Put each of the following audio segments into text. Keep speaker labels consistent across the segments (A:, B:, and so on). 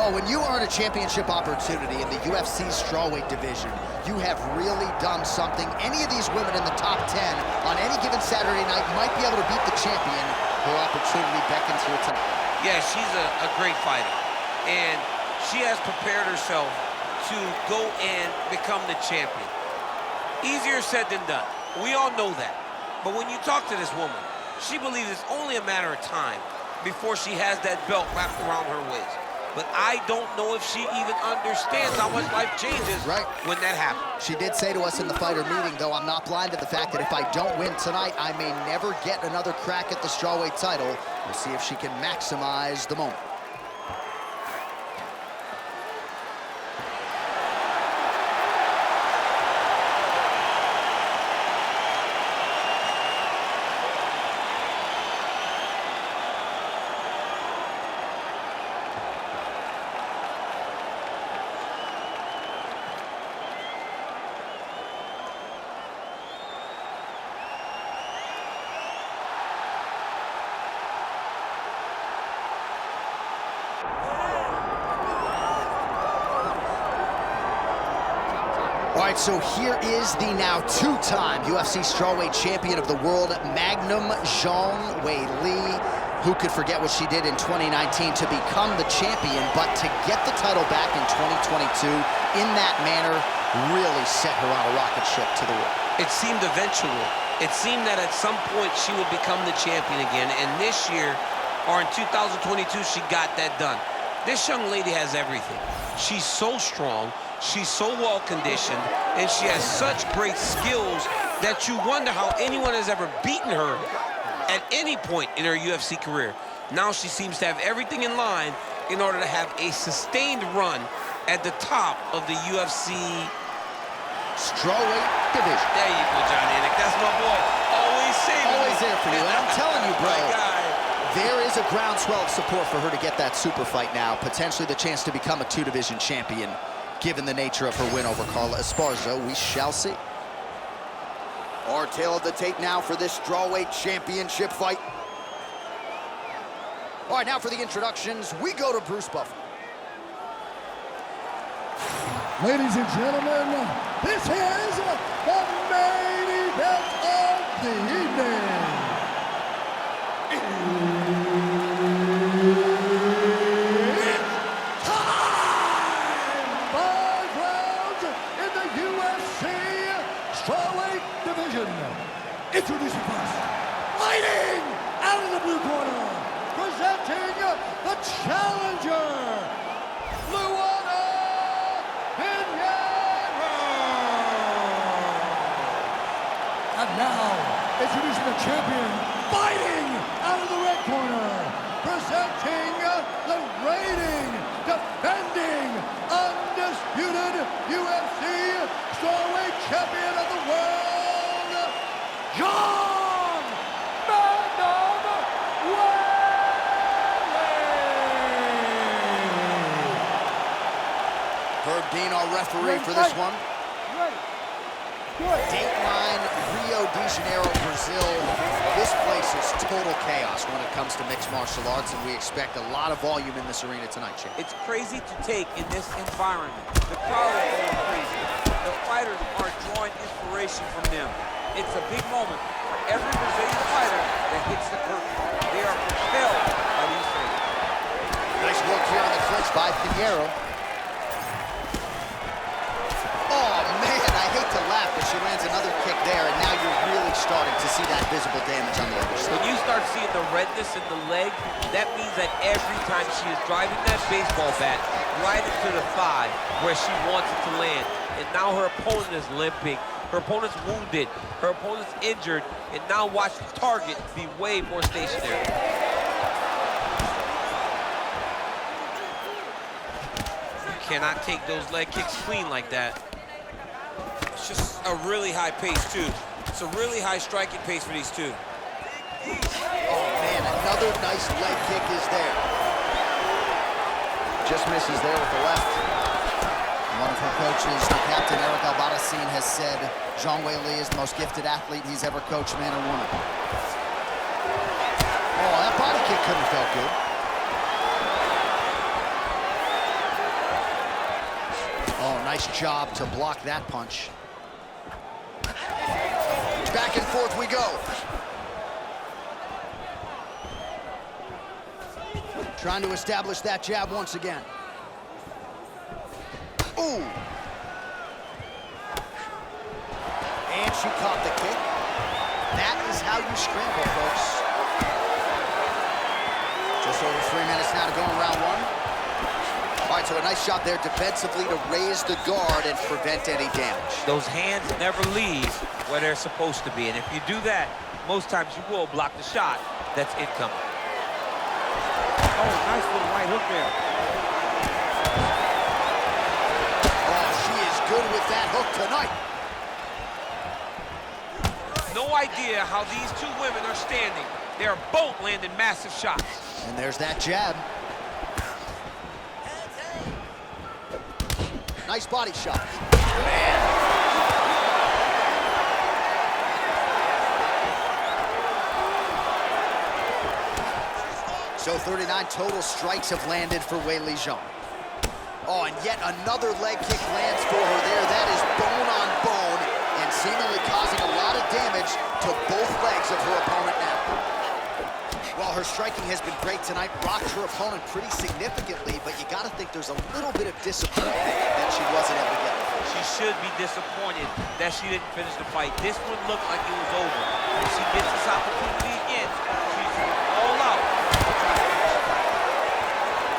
A: Well, when you earn a championship opportunity in the UFC strawweight division, you have really done something. Any of these women in the top 10 on any given Saturday night might be able to beat the champion. Her opportunity beckons here tonight.
B: Yeah, she's a great fighter, and she has prepared herself to go and become the champion. Easier said than done. We all know that. But when you talk to this woman, she believes it's only a matter of time before she has that belt wrapped around her waist. But I don't know if she even understands how much life changes when that happens.
A: She did say to us in the fighter meeting, though, I'm not blind to the fact that if I don't win tonight, I may never get another crack at the strawweight title. We'll see if she can maximize the moment. All right, so here is the now two-time UFC strawweight champion of the world, Magnum Zhang Weili. Who could forget what she did in 2019 to become the champion, but to get the title back in 2022 in that manner really set her on a rocket ship to the world.
B: It seemed eventual. It seemed that at some point she would become the champion again, and this year, or in 2022, she got that done. This young lady has everything. She's so strong. She's so well-conditioned, and she has such great skills that you wonder how anyone has ever beaten her at any point in her UFC career. Now she seems to have everything in line in order to have a sustained run at the top of the UFC
A: strawweight division.
B: There you go, John Anik. That's my boy. Always saving me.
A: Always there for you. And I'm telling you, bro,
B: my guy.
A: There is a groundswell of support for her to get that super fight now, potentially the chance to become a two-division champion. Given the nature of her win over Carla Esparza, we shall see. Our tail of the tape now for this strawweight championship fight. All right, now for the introductions, we go to Bruce Buffer.
C: Ladies and gentlemen, this is the main event of the evening. Introducing first, fighting out of the blue corner, presenting the challenger, Luana Pinheiro. And now, introducing the champion, fighting out of the red corner, presenting the reigning, defending, undisputed UFC strawweight champion of the world, Zhang Weili.
A: Herb Dean, our referee for this one. Dateline, Rio de Janeiro, Brazil. This place is total chaos when it comes to mixed martial arts, and we expect a lot of volume in this arena tonight, Champ.
D: It's crazy to take in this environment. The crowd is going crazy. The fighters are drawing inspiration from them. It's a big moment for every Brazilian fighter that hits the curtain. They are propelled by these fighters.
A: Nice work here on the clinch by Pinheiro. Oh, man, I hate to laugh, but she lands another kick there, and now you're really starting to see that visible damage on the other side.
D: When you start seeing the redness in the leg, that means that every time she is driving that baseball bat right into the thigh where she wants it to land, and now her opponent is limping. Her opponent's wounded, her opponent's injured, and now watch the target be way more stationary.
B: You cannot take those leg kicks clean like that. It's just a really high pace, too. It's a really high striking pace for these two.
A: Oh, man, another nice leg kick is there. Just misses there with the left. One of her coaches, the captain, Eric Albarracin, has said Zhang Weili is the most gifted athlete he's ever coached, man or woman. Oh, that body kick couldn't have felt good. nice job to block that punch. Back and forth we go. Trying to establish that jab once again. Ooh. And she caught the kick. That is how you scramble, folks. Just over 3 minutes now to go in round one. All right, so a nice shot there defensively to raise the guard and prevent any damage.
D: Those hands never leave where they're supposed to be. And if you do that, most times you will block the shot that's incoming. Oh, nice little right hook there.
A: Oh, she is good with that hook tonight.
D: No idea how these two women are standing. They're both landing massive shots.
A: And there's that jab. Nice body shot. Man. So 39 total strikes have landed for Weili Zhang. Oh, and yet another leg kick lands for her there. That is bone on bone and seemingly causing a lot of damage to both legs of her opponent now. While her striking has been great tonight, rocked her opponent pretty significantly, but you gotta think there's a little bit of disappointment that she wasn't able to get it.
D: She should be disappointed that she didn't finish the fight. This one looked like it was over. If she gets this opportunity again, she's all out.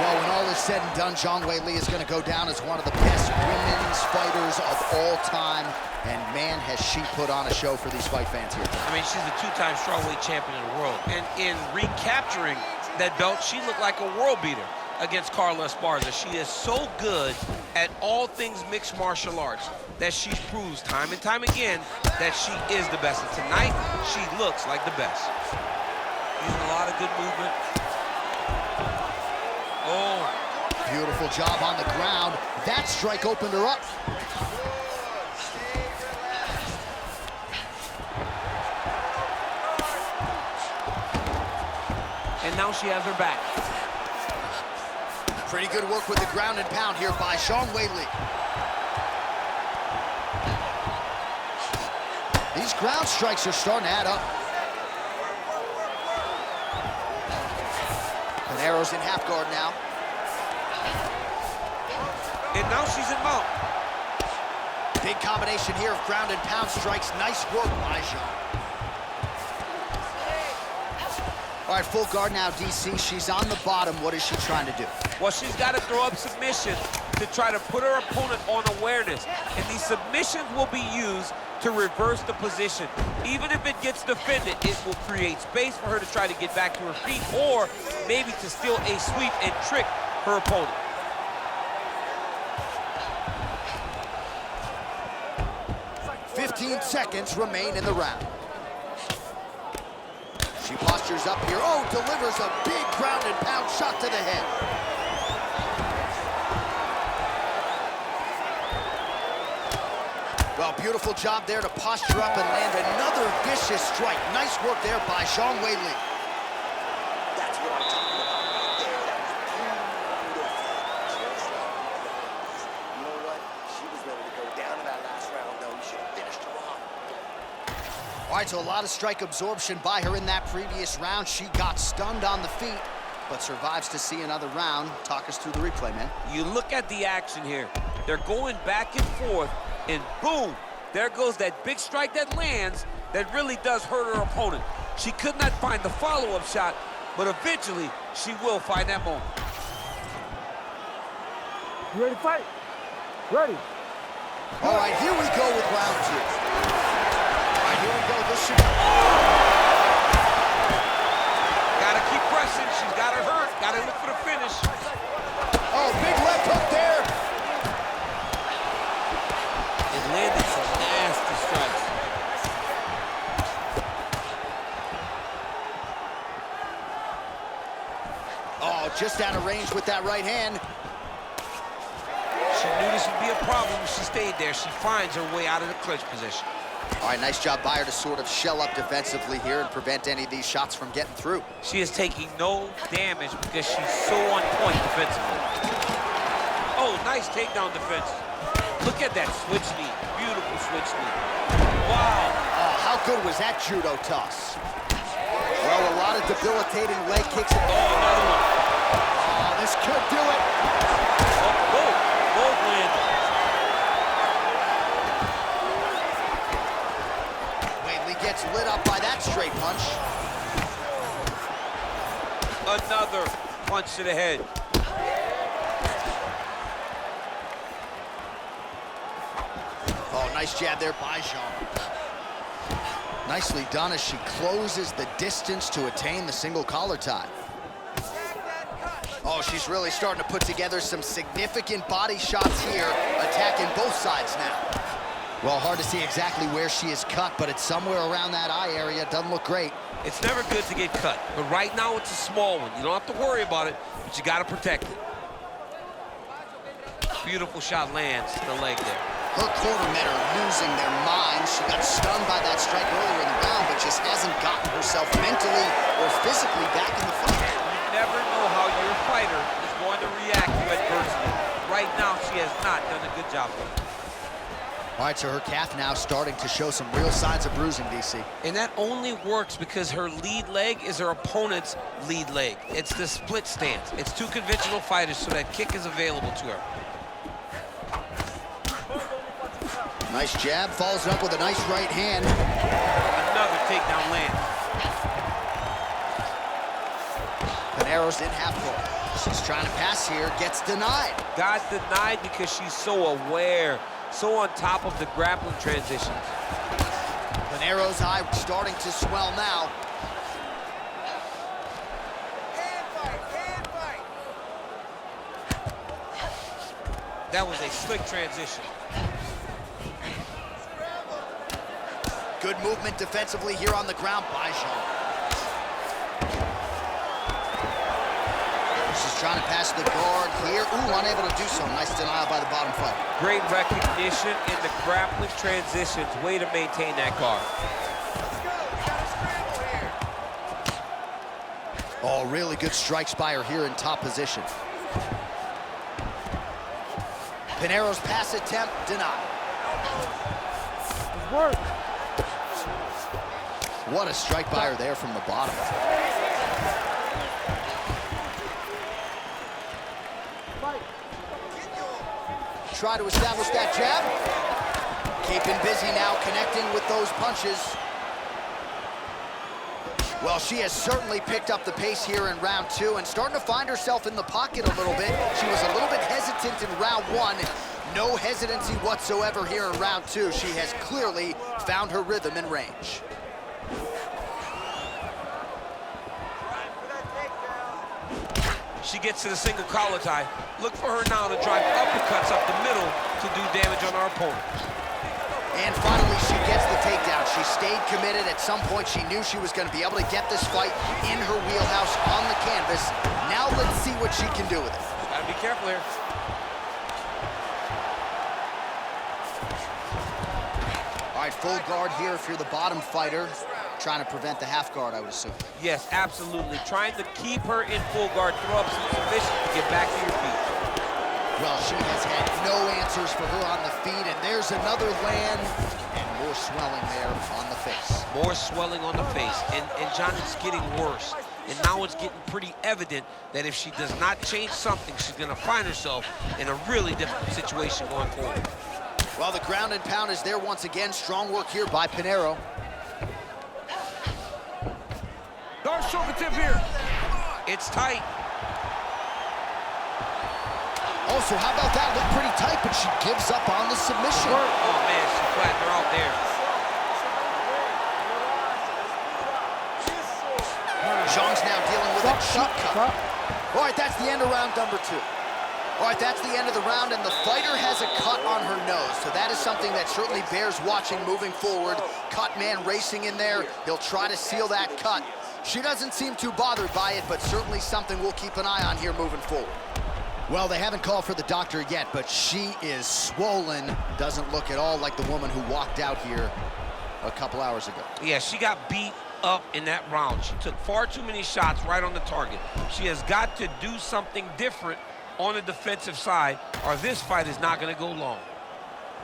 A: Well, when all is said and done, Zhang Weili is gonna go down as one of the best women's fighters of all time. And man, has she put on a show for these fight fans here.
B: I mean, she's a two-time strawweight champion of the world. And in recapturing that belt, she looked like a world beater against Carla Esparza. She is so good at all things mixed martial arts that she proves time and time again that she is the best. And tonight, she looks like the best.
D: Using a lot of good movement.
B: Oh.
A: Beautiful job on the ground. That strike opened her up.
D: And now she has her back.
A: Pretty good work with the ground and pound here by Zhang Weili. These ground strikes are starting to add up. Pinheiro's in half guard now.
D: And now she's in mount.
A: Big combination here of ground and pound strikes. Nice work by Zhang. All right, full guard now, DC. She's on the bottom. What is she trying to do?
D: Well, she's got to throw up submission to try to put her opponent on awareness. And these submissions will be used to reverse the position. Even if it gets defended, it will create space for her to try to get back to her feet or maybe to steal a sweep and trick her opponent.
A: "15 seconds remain in the round. She postures up here. Oh, delivers a big ground and pound shot to the head. Well, beautiful job there to posture up and land another vicious strike. Nice work there by Zhang Weili.
E: That's what I'm talking about right there. That was beautiful. You know what? She was ready to go down in that last round, though. You should have finished her off.
A: All right, so a lot of strike absorption by her in that previous round. She got stunned on the feet, but survives to see another round. Talk us through the replay, man.
D: You look at the action here. They're going back and forth, and boom, there goes that big strike that lands that really does hurt her opponent. She could not find the follow-up shot, but eventually she will find that moment.
F: You ready to fight? Ready.
A: All right, here we go with round two. All right, here we go. This should...
D: Gotta keep pressing. She's got her hurt. Gotta look for the finish.
A: Oh, big left hook there.
D: It landed some nasty strikes.
A: Oh, just out of range with that right hand.
B: She knew this would be a problem if she stayed there. She finds her way out of the clinch position.
A: All right, nice job by her to sort of shell up defensively here and prevent any of these shots from getting through.
D: She is taking no damage because she's so on point defensively. Oh, nice takedown defense. Look at that switch knee. Beautiful switch knee. Wow.
A: Oh, how good was that judo toss? Well, a lot of debilitating leg kicks.
D: Oh, another one.
A: Oh, this could do it.
D: Oh, both landed.
A: Weili gets lit up by that straight punch.
D: Another punch to the head.
A: Oh, nice jab there by Zhang. Nicely done as she closes the distance to attain the single collar tie. Oh, she's really starting to put together some significant body shots here, attacking both sides now. Well, hard to see exactly where she is cut, but it's somewhere around that eye area. Doesn't look great.
D: It's never good to get cut, but right now it's a small one. You don't have to worry about it, but you got to protect it. Beautiful shot lands to the leg there.
A: Her cornermen are losing their minds. She got stunned by that strike earlier in the round, but just hasn't gotten herself mentally or physically back in the fight.
D: You never know how your fighter is going to react to adversity. Right now, she has not done a good job of it.
A: All right, so her calf now starting to show some real signs of bruising, DC.
B: And that only works because her lead leg is her opponent's lead leg. It's the split stance. It's two conventional fighters, so that kick is available to her.
A: Nice jab, follows it up with a nice right hand.
D: Another takedown land.
A: Pinheiro's in half court. She's trying to pass here, gets denied.
D: Got denied because she's so aware, so on top of the grappling transitions.
A: Pinheiro's eye starting to swell now.
B: That was a slick transition.
A: Good movement defensively here on the ground by Zhang. She's trying to pass the guard here. Ooh, unable to do so. Nice denial by the bottom fighter.
D: Great recognition in the grappling transitions. Way to maintain that guard.
A: Oh, really good strikes by her here in top position. Pinheiro's pass attempt denied.
F: Good work.
A: What a strike by her there from the bottom. Try to establish that jab. Keeping busy now, connecting with those punches. Well, she has certainly picked up the pace here in round two and starting to find herself in the pocket a little bit. She was a little bit hesitant in round one. No hesitancy whatsoever here in round two. She has clearly found her rhythm and range.
B: She gets to the single collar tie. Look for her now to drive uppercuts up the middle to do damage on our opponent.
A: And finally, she gets the takedown. She stayed committed. At some point, she knew she was going to be able to get this fight in her wheelhouse on the canvas. Now let's see what she can do with it.
B: Gotta be careful here.
A: All right, full guard here if you're the bottom fighter. Trying to prevent the half guard, I would assume.
D: Yes, absolutely. Trying to keep her in full guard, throw up some submission to get back to your feet.
A: Well, she has had no answers for her on the feet, and there's another land, and more swelling there on the face.
B: More swelling on the face, and John, it's getting worse. And now it's getting pretty evident that if she does not change something, she's gonna find herself in a really difficult situation going forward.
A: Well, the ground and pound is there once again. Strong work here by Pinheiro.
F: Dark shoulder tip here.
B: It's tight.
A: Also, how about that? Looked pretty tight, but she gives up on the submission.
B: Oh, man, she flattened her out there.
A: Zhang's now dealing with a cheek cut. All right, that's the end of round number two. All right, that's the end of the round, and the fighter has a cut on her nose. So that is something that certainly bears watching moving forward. Cut man racing in there. He'll try to seal that cut. She doesn't seem too bothered by it, but certainly something we'll keep an eye on here moving forward. Well, they haven't called for the doctor yet, but she is swollen. Doesn't look at all like the woman who walked out here a couple hours ago.
B: Yeah, she got beat up in that round. She took far too many shots right on the target. She has got to do something different on the defensive side, or this fight is not going to go long.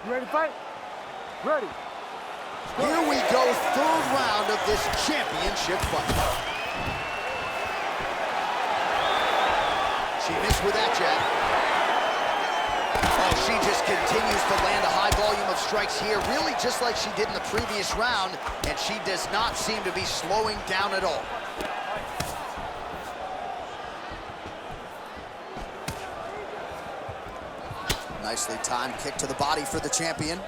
F: You ready to fight? Ready.
A: Here we go, third round of this championship fight. She missed with that jab. Oh, she just continues to land a high volume of strikes here, really just like she did in the previous round, and she does not seem to be slowing down at all. Nicely timed kick to the body for the champion.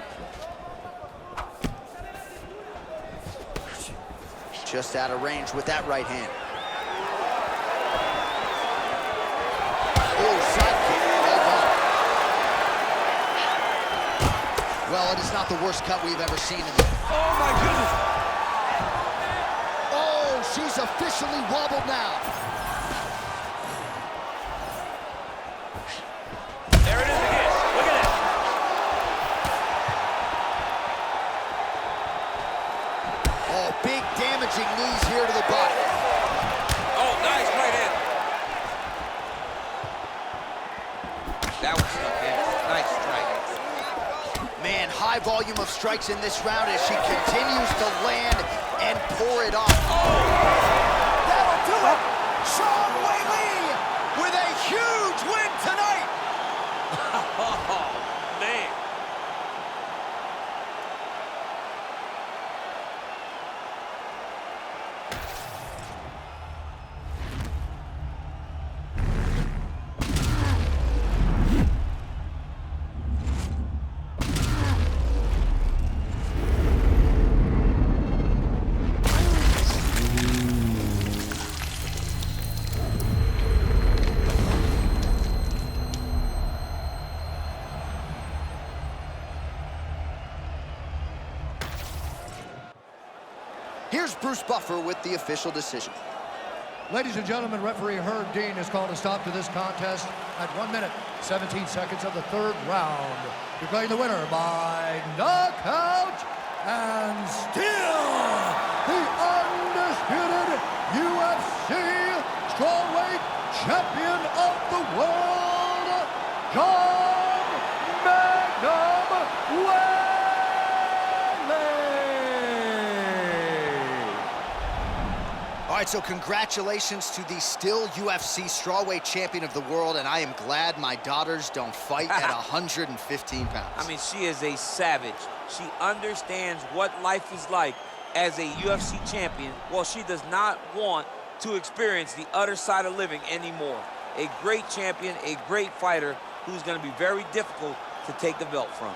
A: Just out of range with that right hand. Oh, side kick, well done. Well, it is not the worst cut we've ever seen in the...
F: Oh, my goodness.
A: Oh, she's officially wobbled now.
D: There it is again. Look at that.
A: Oh, big damaging knees here to the body.
B: Oh, nice right hand. That was stuck in. Nice strike.
A: Man, high volume of strikes in this round as she continues to land and pour it on. Oh! That'll do it! Zhang Weili with a huge win tonight!
D: Oh, man.
A: Here's Bruce Buffer with the official decision.
C: Ladies and gentlemen, referee Herb Dean has called a stop to this contest at 1 minute, 17 seconds of the third round. Declaring the winner by knockout and still the undisputed UFC strawweight champion of the world, Zhang Weili.
A: All right, so congratulations to the still UFC strawweight champion of the world, and I am glad my daughters don't fight at 115 pounds.
D: I mean, she is a savage. She understands what life is like as a UFC champion. Well, she does not want to experience the other side of living anymore. A great champion, a great fighter who's going to be very difficult to take the belt from.